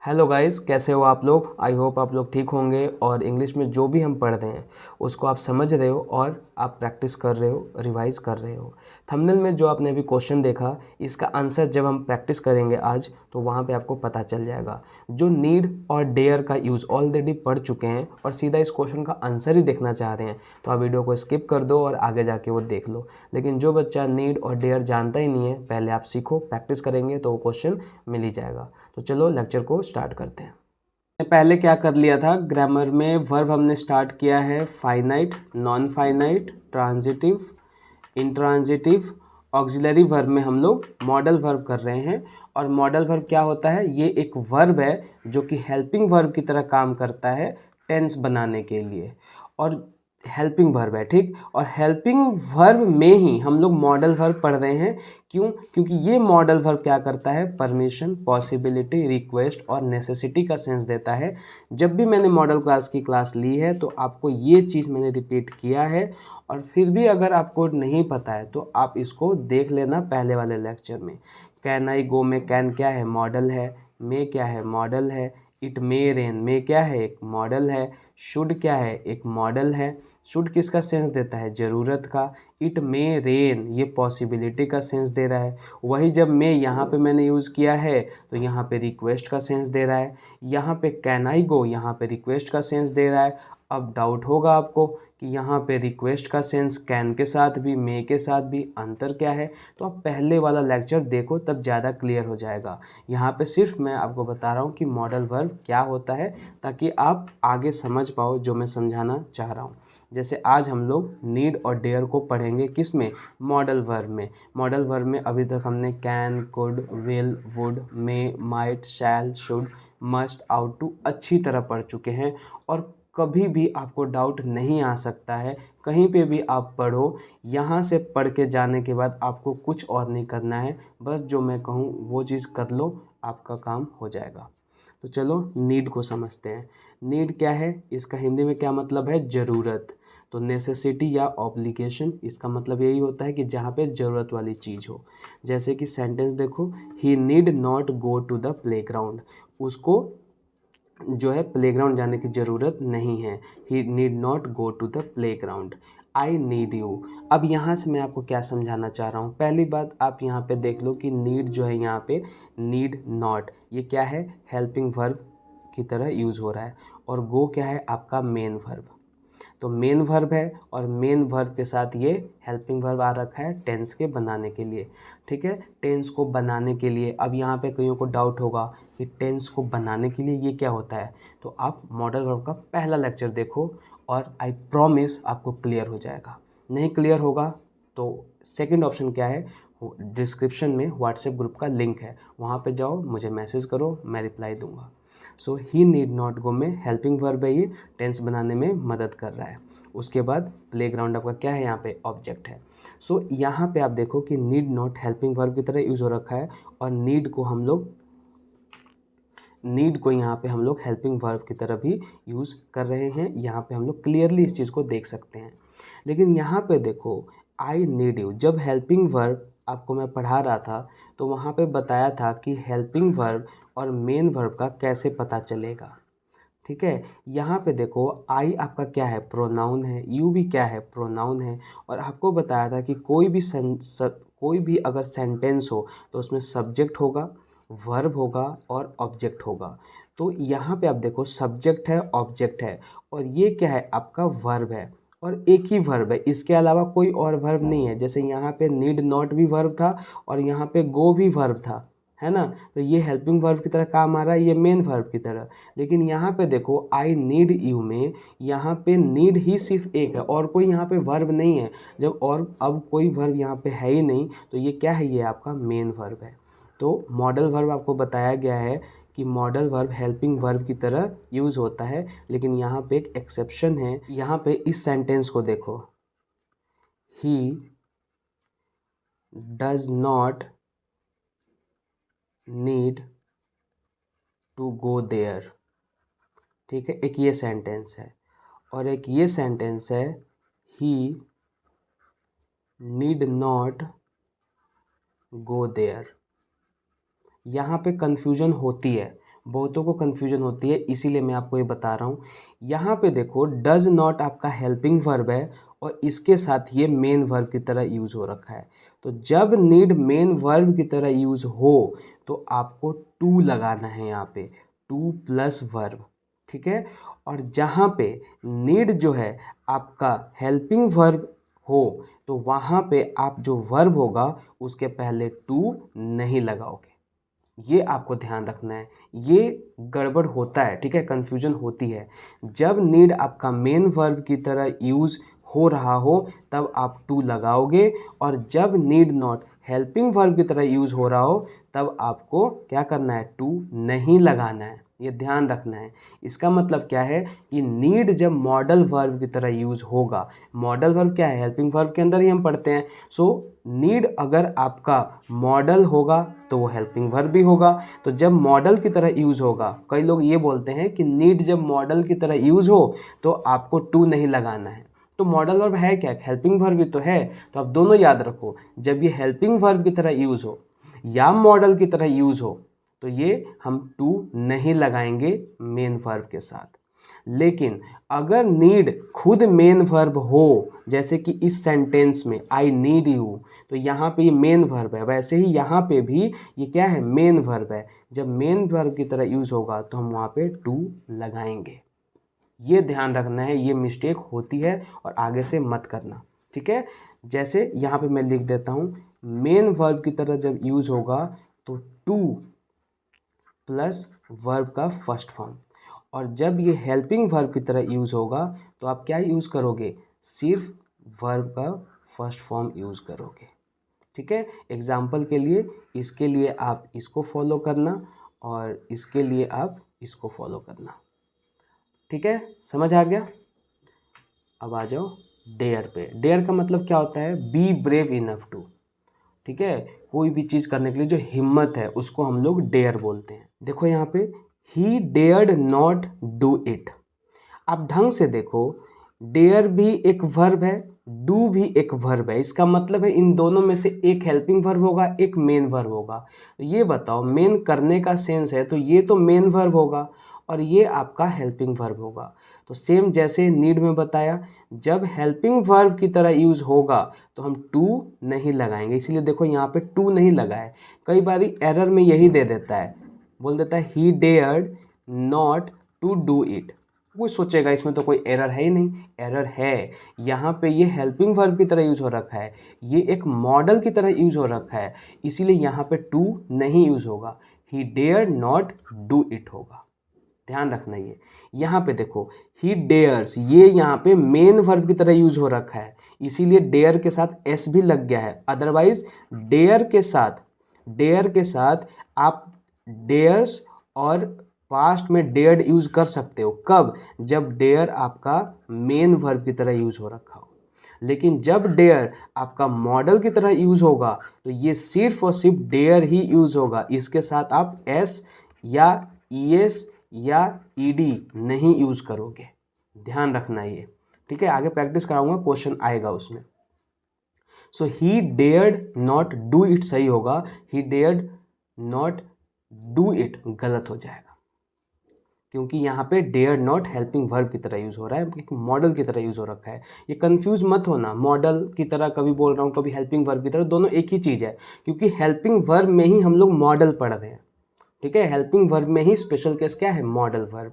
Hello guys, कैसे हो आप लोग। आई होप आप लोग ठीक होंगे और इंग्लिश में जो भी हम पढ़ रहे हैं उसको आप समझ रहे हो और आप प्रैक्टिस कर रहे हो, रिवाइज कर रहे हो। थंबनेल में जो आपने अभी क्वेश्चन देखा, इसका आंसर जब हम प्रैक्टिस करेंगे आज तो वहाँ पे आपको पता चल जाएगा। जो नीड और डेयर का यूज़ ऑलरेडी पढ़ चुके हैं और सीधा इस क्वेश्चन का आंसर ही देखना चाह रहे हैं तो आप वीडियो को स्किप कर दो और आगे जाके वो देख लो। लेकिन जो बच्चा नीड और डेयर जानता ही नहीं है, पहले आप सीखो, प्रैक्टिस करेंगे तो वो क्वेश्चन मिल ही जाएगा। तो चलो लेक्चर को स्टार्ट करते हैं। पहले क्या कर लिया था, ग्रामर में वर्ब हमने स्टार्ट किया है finite, non finite, transitive, intransitive, auxiliary verb में हम लोग मॉडल वर्ब कर रहे हैं। और मॉडल वर्ब क्या होता है, ये एक वर्ब है जो कि हेल्पिंग वर्ब की तरह काम करता है टेंस बनाने के लिए। और हेल्पिंग वर्ब है, ठीक। और हेल्पिंग वर्ब में ही हम लोग मॉडल वर्ब पढ़ रहे हैं। क्यों? क्योंकि ये मॉडल वर्ब क्या करता है, परमिशन, पॉसिबिलिटी, रिक्वेस्ट और नेसेसिटी का सेंस देता है। जब भी मैंने मॉडल क्लास की क्लास ली है तो आपको ये चीज़ मैंने रिपीट किया है। और फिर भी अगर आपको नहीं पता है तो आप इसको देख लेना पहले वाले लेक्चर में। कैन आई गो में कैन क्या है, मॉडल है। मे क्या है, मॉडल है। इट मे रेन में क्या है, एक मॉडल है। शुड क्या है, एक मॉडल है। शुड किसका सेंस देता है, ज़रूरत का। इट मे रेन ये पॉसिबिलिटी का सेंस दे रहा है। वही जब मे यहाँ पे मैंने यूज़ किया है तो यहाँ पे रिक्वेस्ट का सेंस दे रहा है। यहाँ पे कैन आई गो, यहाँ पे रिक्वेस्ट का सेंस दे रहा है। अब डाउट होगा आपको कि यहाँ पे रिक्वेस्ट का सेंस कैन के साथ भी, मे के साथ भी अंतर क्या है। तो आप पहले वाला लेक्चर देखो, तब ज़्यादा क्लियर हो जाएगा। यहाँ पे सिर्फ मैं आपको बता रहा हूँ कि मॉडल वर्ब क्या होता है, ताकि आप आगे समझ पाओ जो मैं समझाना चाह रहा हूँ। जैसे आज हम लोग नीड और डेयर को पढ़ेंगे किस में, मॉडल वर्ब में। मॉडल वर्ब में अभी तक हमने can, could, will, would, may, might, shall, should, must, ought to अच्छी तरह पढ़ चुके हैं। और कभी भी आपको डाउट नहीं आ सकता है, कहीं पे भी आप पढ़ो, यहाँ से पढ़ के जाने के बाद आपको कुछ और नहीं करना है, बस जो मैं कहूँ वो चीज़ कर लो, आपका काम हो जाएगा। तो चलो नीड को समझते हैं। नीड क्या है, इसका हिंदी में क्या मतलब है, ज़रूरत। तो नेसेसिटी या ऑब्लिगेशन, इसका मतलब यही होता है कि जहाँ पे ज़रूरत वाली चीज़ हो। जैसे कि सेंटेंस देखो, he need not go to the playground, उसको जो है प्लेग्राउंड जाने की ज़रूरत नहीं है। He need not go to the playground. I need you. अब यहाँ से मैं आपको क्या समझाना चाह रहा हूँ, पहली बात आप यहाँ पे देख लो कि नीड जो है यहाँ पे नीड नॉट, ये क्या है, हेल्पिंग वर्ब की तरह यूज़ हो रहा है। और गो क्या है, आपका मेन वर्ब। तो मेन वर्ब है और मेन वर्ब के साथ ये हेल्पिंग वर्ब आ रखा है टेंस के बनाने के लिए। ठीक है, टेंस को बनाने के लिए। अब यहाँ पे कईयों को डाउट होगा कि टेंस को बनाने के लिए ये क्या होता है, तो आप मॉडल वर्ब का पहला लेक्चर देखो और आई प्रॉमिस आपको क्लियर हो जाएगा। नहीं क्लियर होगा तो सेकंड ऑप्शन क्या है, डिस्क्रिप्शन में व्हाट्सएप ग्रुप का लिंक है, वहाँ पे जाओ, मुझे मैसेज करो, मैं रिप्लाई दूंगा। सो ही नीड नॉट गो में हेल्पिंग वर्ब है, ये टेंस बनाने में मदद कर रहा है। उसके बाद प्लेग्राउंड आपका क्या है, यहाँ पे ऑब्जेक्ट है। सो यहाँ पे आप देखो कि नीड नॉट हेल्पिंग वर्ब की तरह यूज़ हो रखा है और नीड को यहाँ पे हम लोग हेल्पिंग वर्ब की तरह भी यूज़ कर रहे हैं। यहाँ पे हम लोग क्लियरली इस चीज़ को देख सकते हैं। लेकिन यहाँ पे देखो, आई नीड यू, जब हेल्पिंग वर्ब आपको मैं पढ़ा रहा था तो वहाँ पे बताया था कि हेल्पिंग वर्ब और मेन वर्ब का कैसे पता चलेगा। ठीक है, यहाँ पे देखो आई आपका क्या है, प्रोनाउन है, यू भी क्या है, प्रोनाउन है। और आपको बताया था कि कोई भी अगर सेंटेंस हो तो उसमें सब्जेक्ट होगा, वर्ब होगा और ऑब्जेक्ट होगा। तो यहाँ पे आप देखो सब्जेक्ट है, ऑब्जेक्ट है और ये क्या है, आपका वर्ब है। और एक ही वर्ब है, इसके अलावा कोई और वर्ब नहीं है। जैसे यहाँ पे नीड नॉट भी वर्ब था और यहाँ पे गो भी वर्ब था, है ना। तो ये हेल्पिंग वर्ब की तरह काम आ रहा है, ये मेन वर्ब की तरह। लेकिन यहाँ पे देखो आई नीड यू में यहाँ पे नीड ही सिर्फ एक है और कोई यहाँ पे वर्ब नहीं है। जब और अब कोई वर्ब यहाँ पे है ही नहीं तो ये क्या है, ये आपका मेन वर्ब है। तो मॉडल वर्ब आपको बताया गया है कि मॉडल वर्ब हेल्पिंग वर्ब की तरह यूज़ होता है। लेकिन यहाँ पे एक एक्सेप्शन है, यहाँ पे इस सेंटेंस को देखो, he does not need to go there. ठीक है, एक ये सेंटेंस है और एक ये सेंटेंस है, he need not go there. यहाँ पे कन्फ्यूजन होती है, बहुतों को कन्फ्यूजन होती है, इसीलिए मैं आपको ये बता रहा हूँ। यहाँ पे देखो डज नॉट आपका हेल्पिंग वर्ब है और इसके साथ ये मेन वर्ब की तरह यूज़ हो रखा है। तो जब नीड मेन वर्ब की तरह यूज़ हो तो आपको टू लगाना है यहाँ पे, टू प्लस वर्ब, ठीक है। और जहाँ पे नीड जो है आपका हेल्पिंग वर्ब हो तो वहाँ पे आप जो वर्ब होगा उसके पहले टू नहीं लगाओगे। ये आपको ध्यान रखना है, ये गड़बड़ होता है, ठीक है, कन्फ्यूजन होती है। जब नीड आपका मेन वर्ब की तरह यूज़ हो रहा हो तब आप टू लगाओगे, और जब नीड नॉट हेल्पिंग वर्ब की तरह यूज़ हो रहा हो तब आपको क्या करना है, टू नहीं लगाना है। ये ध्यान रखना है। इसका मतलब क्या है कि नीड जब मॉडल वर्ब की तरह यूज़ होगा, मॉडल वर्ब क्या है, हेल्पिंग वर्ब के अंदर ही हम पढ़ते हैं। सो नीड अगर आपका मॉडल होगा तो वो हेल्पिंग वर्ब भी होगा। तो जब मॉडल की तरह यूज़ होगा, कई लोग ये बोलते हैं कि नीड जब मॉडल की तरह यूज़ हो तो आपको टू नहीं लगाना है। तो मॉडल वर्ब है क्या, हेल्पिंग वर्ब भी तो है। तो आप दोनों याद रखो, जब ये हेल्पिंग वर्ब की तरह यूज़ हो या मॉडल की तरह यूज़ हो तो ये हम टू नहीं लगाएंगे मेन वर्ब के साथ। लेकिन अगर नीड खुद मेन वर्ब हो, जैसे कि इस सेंटेंस में आई नीड यू, तो यहाँ पे ये मेन वर्ब है, वैसे ही यहाँ पे भी ये क्या है, मेन वर्ब है। जब मेन वर्ब की तरह यूज़ होगा तो हम वहाँ पे टू लगाएंगे। ये ध्यान रखना है, ये मिस्टेक होती है और आगे से मत करना, ठीक है। जैसे यहाँ पे मैं लिख देता हूँ, मेन वर्ब की तरह जब यूज़ होगा तो टू प्लस वर्ब का फर्स्ट फॉर्म, और जब ये हेल्पिंग वर्ब की तरह यूज़ होगा तो आप क्या यूज़ करोगे, सिर्फ वर्ब का फर्स्ट फॉर्म यूज़ करोगे, ठीक है। एग्जाम्पल के लिए, इसके लिए आप इसको फॉलो करना और इसके लिए आप इसको फॉलो करना, ठीक है, समझ आ गया। अब आ जाओ डेयर पे। डेयर का मतलब क्या होता है, बी ब्रेव इनफ टू, ठीक है, कोई भी चीज़ करने के लिए जो हिम्मत है उसको हम लोग डेयर बोलते हैं। देखो यहाँ पे ही डेयर्ड नॉट डू इट। आप ढंग से देखो, डेयर भी एक वर्ब है, डू भी एक वर्ब है। इसका मतलब है इन दोनों में से एक हेल्पिंग वर्ब होगा, एक मेन वर्ब होगा। ये बताओ, मेन करने का सेंस है तो ये तो मेन वर्ब होगा और ये आपका हेल्पिंग वर्ब होगा। तो सेम जैसे नीड में बताया, जब हेल्पिंग वर्ब की तरह यूज़ होगा तो हम टू नहीं लगाएंगे। इसलिए देखो यहाँ पे टू नहीं लगाए। कई बार एरर में यही दे देता है, बोल देता है he dared not to do it. कोई सोचेगा इसमें तो कोई एरर है ही नहीं, एरर है। यहाँ पे ये हेल्पिंग वर्ब की तरह यूज हो रखा है, ये एक मॉडल की तरह यूज हो रखा है, इसीलिए यहाँ पे टू नहीं यूज होगा, he dare not do it होगा। ध्यान रखना ये। यहाँ पे देखो ही डेयर्स, ये यहाँ पे मेन वर्ब की तरह यूज हो रखा है, इसीलिए डेयर के साथ एस भी लग गया है। अदरवाइज डेयर के साथ आप डेयर्स और पास्ट में डेयर्ड यूज कर सकते हो। कब? जब डेयर आपका मेन वर्ब की तरह यूज हो रखा हो। लेकिन जब डेयर आपका मॉडल की तरह यूज होगा तो ये सिर्फ और सिर्फ डेयर ही यूज होगा, इसके साथ आप एस या ईएस या ईडी नहीं यूज करोगे। ध्यान रखना ये, ठीक है। आगे प्रैक्टिस कराऊंगा, क्वेश्चन आएगा उसमें। सो ही डेयर्ड नॉट डू इट सही होगा, ही डेयर्ड नॉट डू इट गलत हो जाएगा, क्योंकि यहाँ पे डेयर नॉट हेल्पिंग वर्ब की तरह यूज़ हो रहा है, एक मॉडल की तरह यूज़ हो रखा है। ये कंफ्यूज मत होना, मॉडल की तरह कभी बोल रहा हूँ, कभी हेल्पिंग वर्ब की तरह, दोनों एक ही चीज़ है, क्योंकि हेल्पिंग वर्ब में ही हम लोग मॉडल पढ़ रहे हैं, ठीक है। हेल्पिंग वर्ब में ही स्पेशल केस क्या है, मॉडल वर्ब।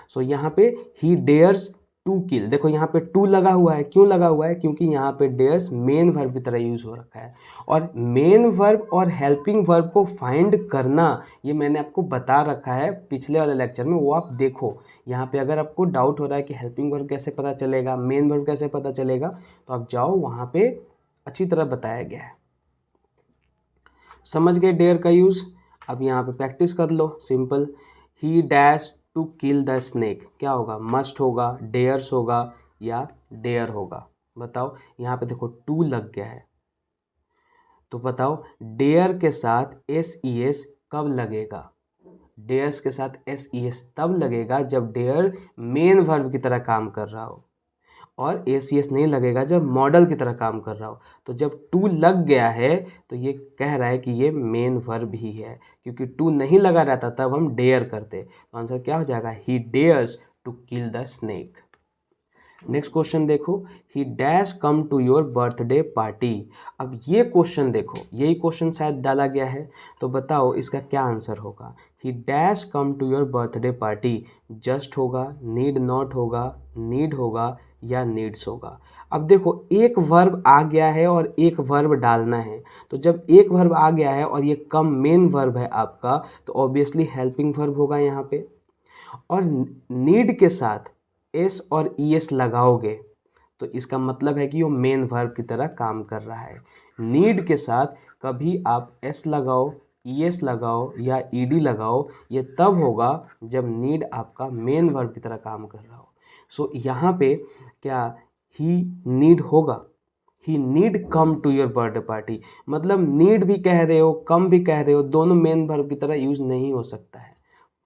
सो यहाँ पे ही डेयर्स टू किल, देखो यहाँ पे टू लगा हुआ है, क्यों लगा हुआ है, क्योंकि यहाँ पे डेयर्स मेन वर्ब की तरह यूज हो रखा है। और मेन वर्ब और हेल्पिंग वर्ब को फाइंड करना ये मैंने आपको बता रखा है पिछले वाले लेक्चर में, वो आप देखो। यहाँ पे अगर आपको डाउट हो रहा है कि हेल्पिंग वर्ब कैसे पता चलेगा, मेन वर्ब कैसे पता चलेगा, तो आप जाओ, वहाँ पे अच्छी तरह बताया गया है। समझ गए डेयर का यूज़। अब यहाँ पे प्रैक्टिस कर लो, simple. He dash to kill the snake, क्या होगा, मस्ट होगा, डेयर्स होगा या डेयर होगा, बताओ। यहाँ पे देखो टू लग गया है, तो बताओ डेयर के साथ एस ई एस कब लगेगा। डेयर्स के साथ एस ई एस तब लगेगा जब डेयर मेन वर्ब की तरह काम कर रहा हो, और ACS नहीं लगेगा जब मॉडल की तरह काम कर रहा हो। तो जब टू लग गया है तो ये कह रहा है कि ये मेन वर्ब ही है, क्योंकि टू नहीं लगा रहता तब हम डेयर करते। तो आंसर क्या हो जाएगा, he dares to kill the snake. Next question देखो, he dash come to your birthday party. अब ये क्वेश्चन देखो, यही क्वेश्चन शायद डाला गया है, तो बताओ इसका क्या आंसर होगा। He dash come to your birthday party, just होगा, नीड नॉट होगा, नीड होगा या नीड्स होगा। अब देखो एक वर्ब आ गया है और एक वर्ब डालना है, तो जब एक वर्ब आ गया है और ये कम मेन वर्ब है आपका, तो ऑब्वियसली हेल्पिंग वर्ब होगा यहाँ पे। और नीड के साथ एस और ईएस लगाओगे तो इसका मतलब है कि वो मेन वर्ब की तरह काम कर रहा है। नीड के साथ कभी आप एस लगाओ, ईएस लगाओ या ईडी लगाओ, ये तब होगा जब नीड आपका मेन वर्ब की तरह काम कर रहा हो। सो यहाँ पे क्या ही नीड होगा, he need come to your birthday party, मतलब नीड भी कह रहे हो कम भी कह रहे हो, दोनों मेन वर्ब की तरह यूज नहीं हो सकता है।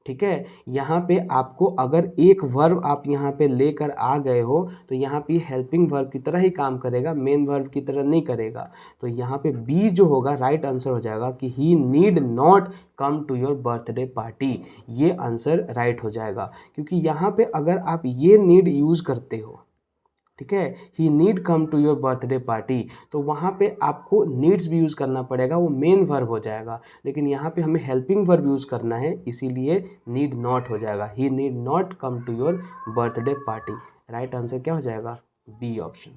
ठीक है, यहाँ पे आपको अगर एक वर्ब आप यहाँ पे लेकर आ गए हो तो यहाँ पे हेल्पिंग वर्ब की तरह ही काम करेगा, मेन वर्ब की तरह नहीं करेगा। तो यहाँ पे बी जो होगा राइट आंसर हो जाएगा कि he need not come to your birthday party. ये आंसर राइट हो जाएगा, क्योंकि यहाँ पे अगर आप ये नीड यूज़ करते हो, ठीक है, he need come to your birthday party, तो वहाँ पे आपको नीड्स भी यूज़ करना पड़ेगा, वो मेन वर्ब हो जाएगा। लेकिन यहाँ पे हमें हेल्पिंग वर्ब यूज़ करना है, इसीलिए नीड नॉट हो जाएगा, he need not come to your birthday party. Right answer क्या हो जाएगा, बी ऑप्शन।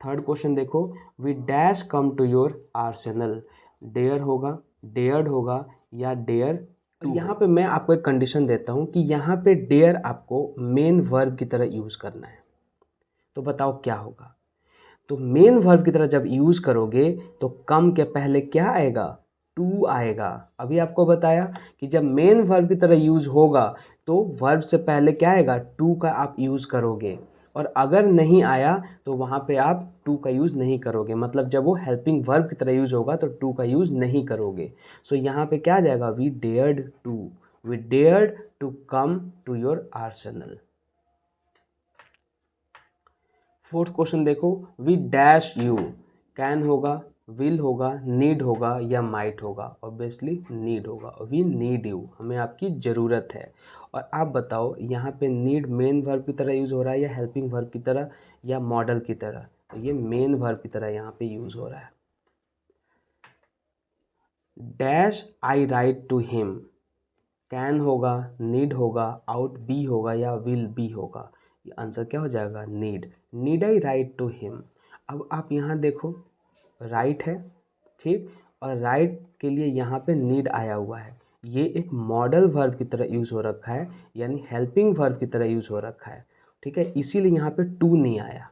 थर्ड क्वेश्चन देखो, we dash come to your arsenal, dare होगा, डेयर्ड होगा या डेयर। तो यहाँ पे मैं आपको एक कंडीशन देता हूँ कि यहाँ पे डेयर आपको मेन वर्ब की तरह यूज़ करना है। तो बताओ क्या होगा। तो मेन वर्ब की तरह जब यूज़ करोगे तो कम के पहले क्या आएगा, टू आएगा। अभी आपको बताया कि जब मेन वर्ब की तरह यूज़ होगा तो वर्ब से पहले क्या आएगा, टू का आप यूज़ करोगे, और अगर नहीं आया तो वहाँ पे आप टू का यूज़ नहीं करोगे, मतलब जब वो हेल्पिंग वर्ब की तरह यूज़ होगा तो टू का यूज़ नहीं करोगे। सो यहाँ पे क्या आ जाएगा, we dared to come to your arsenal. Fourth question देखो, वी डैश यू, कैन होगा, विल होगा, नीड होगा या माइट होगा। ऑब्वियसली नीड होगा, वी नीड यू, हमें आपकी ज़रूरत है। और आप बताओ यहाँ पे नीड मेन वर्ब की तरह यूज़ हो रहा है या हेल्पिंग वर्ब की तरह या मॉडल की तरह। तो ये मेन वर्ब की तरह यहाँ पे यूज़ हो रहा है। Dash I write to him, can होगा, नीड होगा, आउट बी होगा या विल बी होगा। ये आंसर क्या हो जाएगा, need I write to him. अब आप यहाँ देखो राइट है, ठीक, और राइट के लिए यहाँ पे नीड आया हुआ है, ये एक मॉडल वर्ब की तरह यूज़ हो रखा है, यानी हेल्पिंग वर्ब की तरह यूज़ हो रखा है। ठीक है, इसीलिए यहाँ पे टू नहीं आया।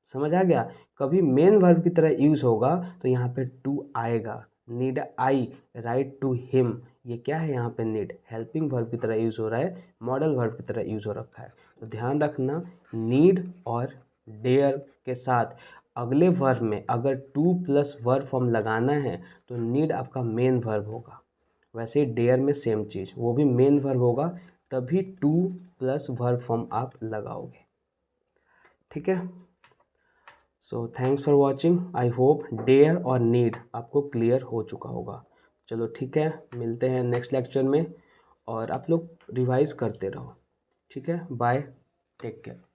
समझ आ गया, कभी मेन वर्ब की तरह यूज़ होगा तो यहाँ पे टू आएगा। Need I write to him, ये क्या है, यहाँ पे नीड हेल्पिंग वर्ब की तरह यूज़ हो रहा है, मॉडल वर्ब की तरह यूज़ हो रखा है। तो ध्यान रखना, नीड और डेयर के साथ अगले वर्ब में अगर टू प्लस वर्ब फॉर्म लगाना है तो नीड आपका मेन वर्ब होगा। वैसे डेयर में सेम चीज़, वो भी मेन वर्ब होगा, तभी टू प्लस वर्ब फॉर्म आप लगाओगे। ठीक है, so thanks for watching. I hope dare और नीड आपको क्लियर हो चुका होगा। चलो ठीक है, मिलते हैं नेक्स्ट लेक्चर में, और आप लोग रिवाइज करते रहो। ठीक है, बाय, टेक केयर।